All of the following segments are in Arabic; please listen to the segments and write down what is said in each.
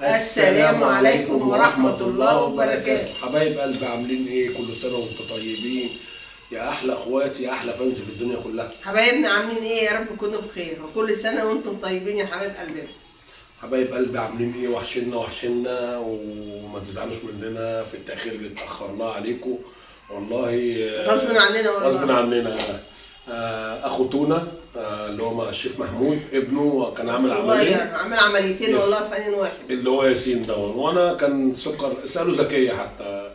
السلام عليكم ورحمة الله وبركاته. حبايب قلبي عاملين ايه؟ كل سنة وانتم طيبين يا احلى اخواتي، يا احلى فانز في الدنيا كلها. حبايبنا عاملين ايه؟ يا رب تكونوا بخير وكل سنة وانتم طيبين يا حبايب قلبنا. حبايب قلبي عاملين ايه؟ وحشنا وما تزعلوش مننا في التأخير اللي اتأخرناه عليكم والله. غصب عننا والله. غصب عننا. اخو تونة اللي هو الشيف محمود ابنه كان عامل عملية، عامل عمليتين والله في آن واحد، اللي هو ياسين ده، وانا كان سكر اساله ذكيه، حتى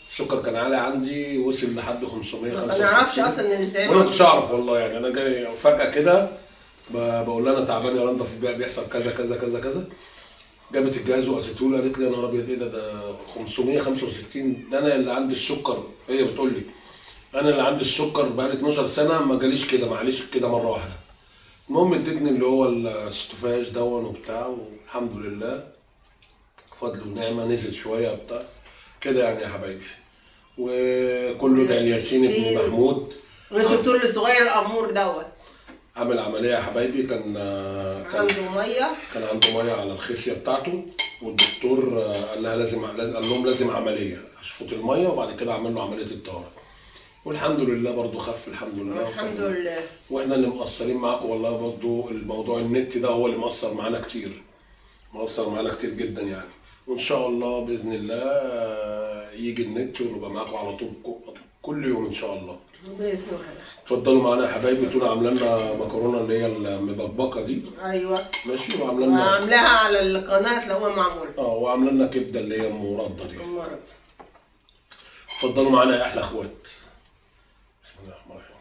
السكر كان عالي عندي، وصل لحد 565. ما نعرفش اصلا ان ازاي، وانا ما كنتش اعرف والله. يعني انا جاي فجاه كده بقول لها انا تعبان يا رندا، في بيحصل كذا كذا كذا كذا. جابت الجهاز وقاسته لي، قالت لي يا نهار ابيض ايه ده 565. ده انا اللي عندي السكر، هي بتقول لي انا اللي عندي السكر بقالي 12 سنه ما جاليش كده، معلش كده مره واحده. المهم ادتني اللي هو الستوفاج دون وبتاع، والحمد لله فضل ونعمه نزل شويه بتاع كده يعني يا حبايبي. وكله ده الياسين ابن محمود والدكتور الصغير الامور دوت عمل عمليه يا حبايبي. كان عنده ميه على الخصيه بتاعته، والدكتور قال لها قال لهم لازم عمليه اشفط الميه، وبعد كده عمل له عمليه الطهاره. والحمد لله برضه خف الحمد لله. الحمد لله. واحنا اللي مقصرين معاكم والله، برضه الموضوع النت ده هو اللي مقصر معانا كتير، مقصر معانا كتير جدا يعني. وان شاء الله باذن الله يجي النت ونبقى معاكم على طول كل يوم ان شاء الله باذن الله. اتفضلوا معانا يا حبايبي. تونه عامله لنا مكرونه اللي هي المبكبكه دي. ايوه ماشي. وعامله لنا عاملاها على القناه هتلاقوها معموله. وعامله لنا كبده اللي هي مرده دي. مرض. اتفضلوا معانا يا احلى اخوات. بسم الله الرحمن الرحيم.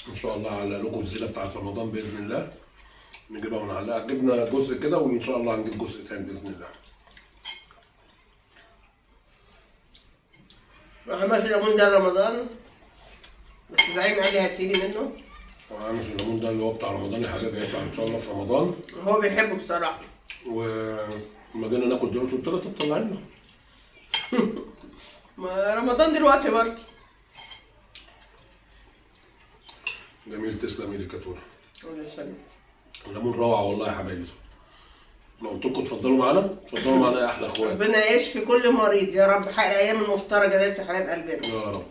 ان شاء الله على لكم الزينه بتاعت رمضان باذن الله، نجيبها ونعلقها. جبنا جزء كده وان شاء الله هنجيب جزء تاني باذن الله. عملت الليمون ده رمضان، بس زعيم قال لي هتفيدي منه. طبعا مش الليمون ده اللي هو بتاع رمضان يا حبيبي، هيطلع ان شاء الله في رمضان. هو بيحبه بصراحه. ولما جينا ناكل دلوقتي قلت لها طب طلع لنا. ما رمضان دلوقتي برضه. جميل، تسلم ايدك يا تونه. الله يسلمك. الليمون روعه والله يا حبايبي. لو قلت لكم اتفضلوا معانا، اتفضلوا معانا يا احلى اخوات. ربنا يشفي كل مريض يا رب، حق الايام المفترجه ديت يا حبايب قلبنا يا رب.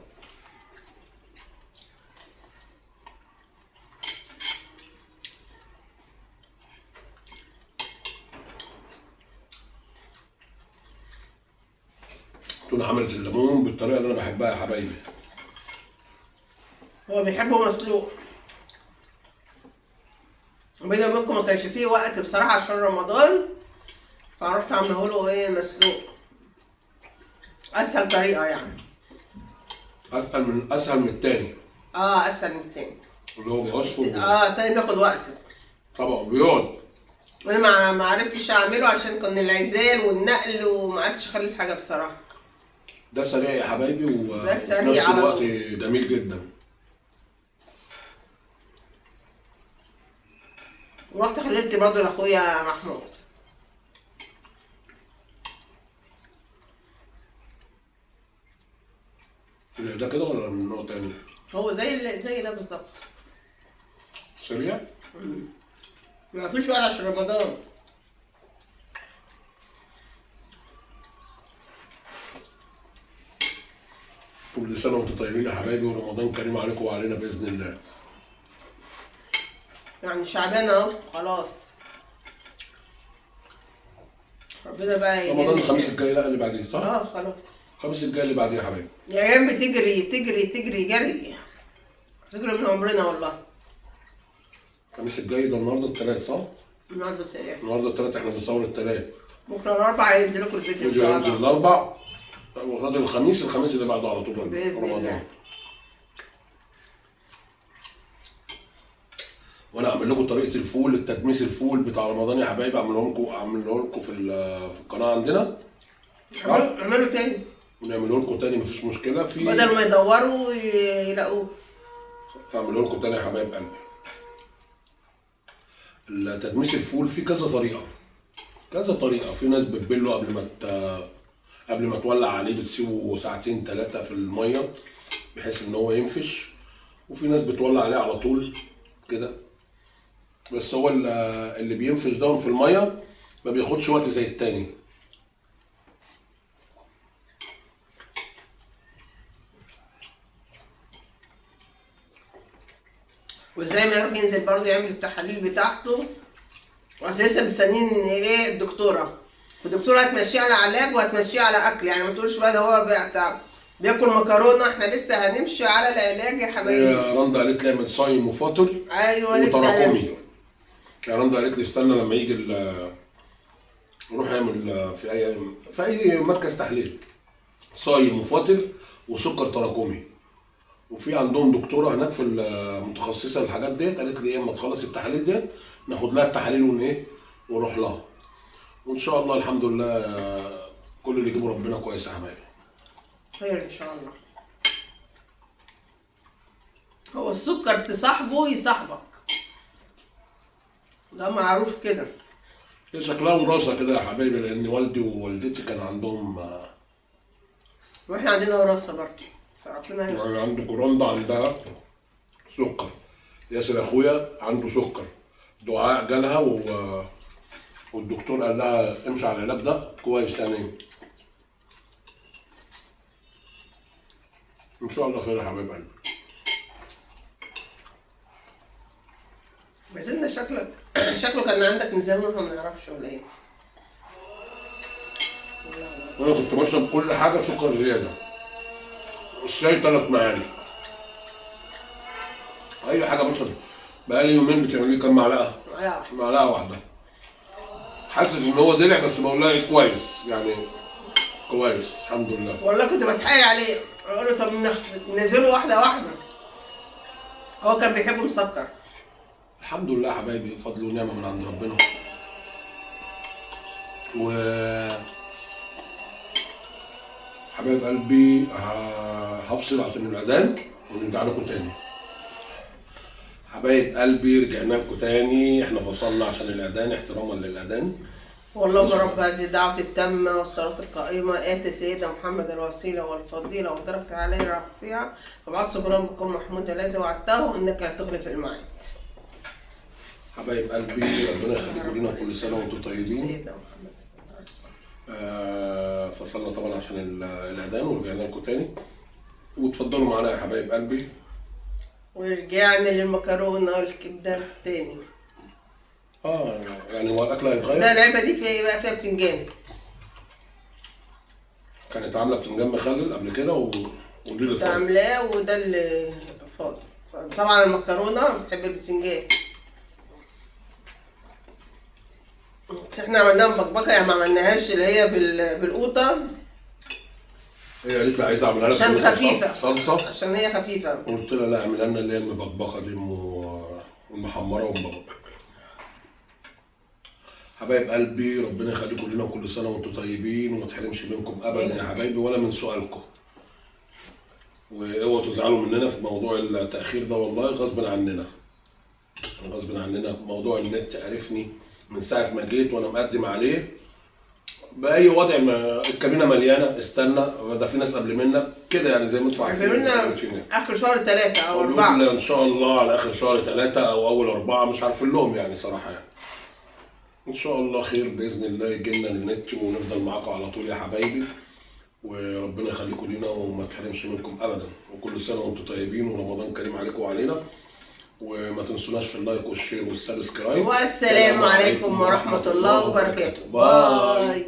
تونه عملت الليمون بالطريقه اللي انا بحبها يا حبايبي. هو بيحبه مسلوق، وبيني وبينكم ما كانش فيه وقت بصراحه عشان رمضان، فرحت عامله له ايه مسلوق، اسهل طريقه يعني. اسهل من التاني. اسهل من التاني. اللي هو بيقشفر. التاني بياخد وقت طبعا بيقعد. انا ما عرفتش اعمله عشان كان العزال والنقل، وما عرفتش اخلي الحاجه بصراحه. ده سريع يا حبايبي، ده وفي سريع نفس على الوقت طول. جميل جدا. ورحت خليت برضه لاخويا محمود. ده كده ولا من نوع تاني؟ هو زي ده بالظبط. سريع؟ ما فيش وقت عشان رمضان. كل سنة وانتم طيبين يا حبايبي، ورمضان كريم عليكم وعلينا بإذن الله. يعني شعبان اهو خلاص. ربنا بقى رمضان الخميس الجاي، لا اللي بعديه صح؟ خلاص. الخميس الجاي اللي بعديه يا حبايبي. الايام بتجري تجري تجري جري، تجري من عمرنا والله. الخميس الجاي ده النهارده الثلاث صح؟ النهارده الثلاث. النهارده الثلاث، احنا بنصور الثلاث. بكره الاربعاء هينزل لكم الفيديو ان فيديو شاء هينزل الله. الاربع، وفاضل الخميس اللي بعده على طول بإذن رمضان. الله. وانا اعمل لكم طريقه الفول، التدميس الفول بتاع رمضان يا حبايبي، اعمله لكم في القناه عندنا. اعملوا تاني ونعمله لكم تاني مفيش مشكله. في بدل ما يدوروا يلاقوه. اعمله لكم تاني يا حبايب قلبي. التدميس الفول فيه كذا طريقه. في ناس بتبله قبل ما قبل ما تولع عليه بتسيبه ساعتين 3 في الميه بحيث ان هو ينفش، وفي ناس بتولع عليه على طول كده. بس هو اللي بينفش ده في الميه ما بياخدش وقت زي التاني. وزي ما يروح ينزل برضه يعمل التحاليل بتاعته، واساسا مستنيين ايه الدكتوره، الدكتوره هتمشيه على علاج وهتمشيه على اكل، يعني ما تقولش بقى ده هو بياكل مكرونه، احنا لسه هنمشي على العلاج يا حبايبي. رندا قالت لي اعمل صايم وفاطر ايوه لسه وتراكمي. يا رندا قالت لي استنى لما يجي نروح يعمل في اي مركز تحليل صايم وفاطر وسكر تراكمي. وفي عندهم دكتوره هناك في المتخصصه الحاجات ديت، قالت لي اما تخلص التحاليل ديت ناخد لها التحاليل ونروح لها. وان شاء الله الحمد لله كل اللي يجيبه ربنا كويس يا حبايبي. خير ان شاء الله. هو السكر تصاحبه يصاحبك، ده معروف كده. هي شكلها وراثه كده يا حبايبي، لان والدي ووالدتي كان عندهم واحنا عندنا وراثه برضه، ربنا يستر. يعني عندك رندا عندها سكر، ياسر اخويا عنده سكر، دعاء جالها والدكتور قال لها امشي على العلاج ده كويس يعني. ان شاء الله خير يا حبايب قلبي. بس انت شكله كان عندك نزال واحنا ما نعرفش ولا ايه؟ انا كنت بشرب كل حاجه سكر زياده، الشاي 3 معالق، اي حاجه بشرب. بقالي يومين بتعمل لي كام معلقه؟ معلقه واحده. حاسس ان هو دلع بس بقول لها إيه كويس يعني، كويس الحمد لله. والله كنت بتحايل عليه اقول له طب ننزله واحده واحده، هو كان بيحبه مسكر. الحمد لله يا حبايبي، فضل ونعمه من عند ربنا. و حبايب قلبي هفصل عشان الاذان ونرجع لكم تاني. حبايب قلبي رجعنا لكم تاني، احنا فصلنا عشان الاذان احتراما للاذان. والله رب هذه الدعوة التامة والصلاة القائمة آتي سيدنا محمد الوسيلة والفضيلة ودرجة عليه الرفيعة وابعثه بربكم محمود الذي وعدته إنك هتخلف الميعاد. حبايب قلبي ربنا يخليكم لينا كل سنة وانتم طيبين. سيدنا محمد. فصلنا طبعا عشان الأذان ورجعنا لكم تاني، وتفضلوا معانا يا حبايب قلبي. ورجعنا للمكرونة والكبدة تاني. يعني هو الأكل هيتغير؟ ده العلبة دي فيها بتنجان. كانت عاملة بتنجان مخلل قبل كده ودي اللي فاضي. عاملاه وده اللي فاضي. طبعا المكرونة بتحب البتنجان. احنا عملناها مبكبكة، يعني ما عملناهاش اللي هي بالقوطة. هي قالت لي عايزة اعملها لك عشان خفيفة. صلصة. عشان هي خفيفة. قلت لها لا اعملها لنا اللي هي المبكبكة دي والمحمرة والمبكبكة. حبايب قلبي ربنا يخليكم لنا كل سنه وانتم طيبين وما تحرمش منكم ابدا يا حبايبي ولا من سؤالكم. واوعوا تزعلوا مننا في موضوع التاخير ده، والله غصب عننا. غصب عننا، موضوع النت عرفني من ساعه ما جيت وانا مقدم عليه باي وضع، ما الكابينه مليانه استنى، ده في ناس قبل منك كده يعني زي ما انتم عارفين. اخر شهر 3 او 4 ان شاء الله على اخر شهر 3 او اول 4، مش عارفين لهم يعني صراحه يعني. ان شاء الله خير باذن الله يجي لنا النت ونفضل معاكم على طول يا حبايبي، وربنا يخليكم لينا وما تحرمش منكم ابدا، وكل سنه وانتم طيبين ورمضان كريم عليكم وعلينا. وما تنسوناش في اللايك والشير والسبسكرايب. والسلام عليكم ورحمه الله وبركاته. باي.